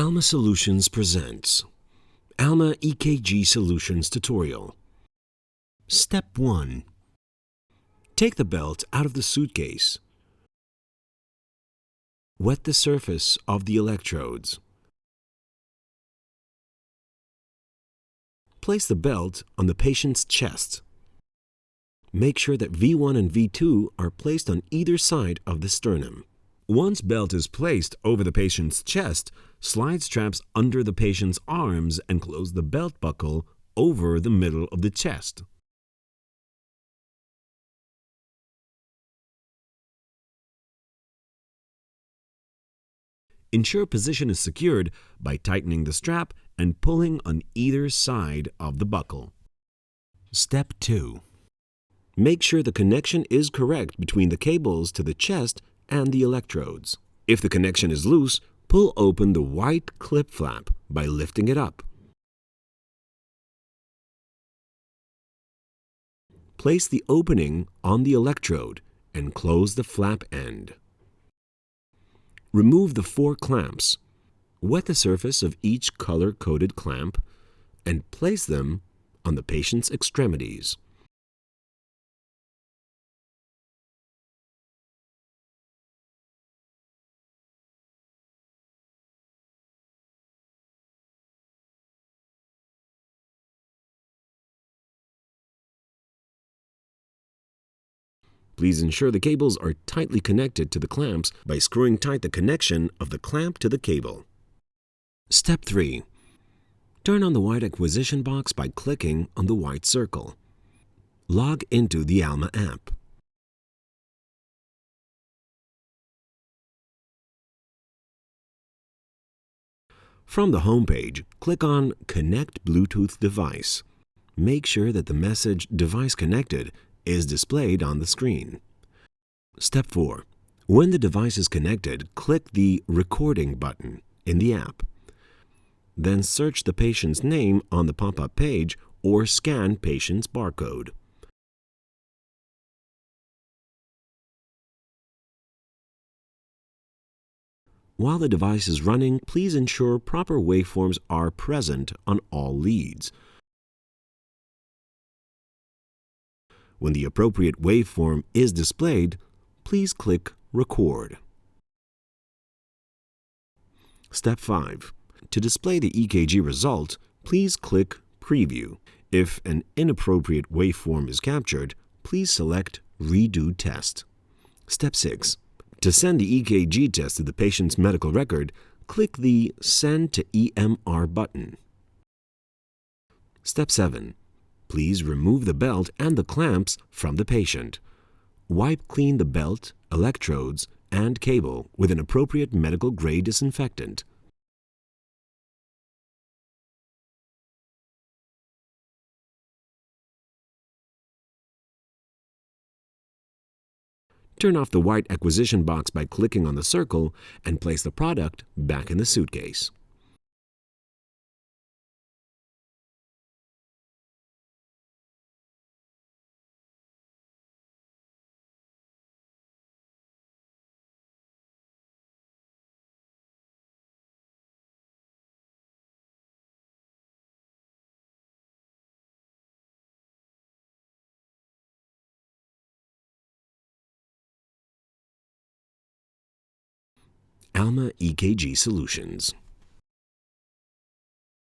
Alma Solutions presents Alma EKG Solutions tutorial. Step 1. Take the belt out of the suitcase. Wet the surface of the electrodes. Place the belt on the patient's chest. Make sure that V1 and V2 are placed on either side of the sternum. Once belt is placed over the patient's chest, slide straps under the patient's arms and close the belt buckle over the middle of the chest. Ensure position is secured by tightening the strap and pulling on either side of the buckle. Step 2. Make sure the connection is correct between the cables to the chest and the electrodes. If the connection is loose, pull open the white clip flap by lifting it up. Place the opening on the electrode and close the flap end. Remove the 4 clamps. Wet the surface of each color-coded clamp and place them on the patient's extremities. Please ensure the cables are tightly connected to the clamps by screwing tight the connection of the clamp to the cable. Step 3. Turn on the white acquisition box by clicking on the white circle. Log into the Alma app. From the home page, click on Connect Bluetooth Device. Make sure that the message Device Connected is displayed on the screen. Step 4. When the device is connected, click the Recording button in the app. Then search the patient's name on the pop-up page or scan patient's barcode. While the device is running, please ensure proper waveforms are present on all leads. When the appropriate waveform is displayed, please click Record. Step 5. To display the EKG result, please click Preview. If an inappropriate waveform is captured, please select Redo Test. Step 6. To send the EKG test to the patient's medical record, click the Send to EMR button. Step 7. Please remove the belt and the clamps from the patient. Wipe clean the belt, electrodes, and cable with an appropriate medical-grade disinfectant. Turn off the white acquisition box by clicking on the circle and place the product back in the suitcase. Alma EKG Solutions.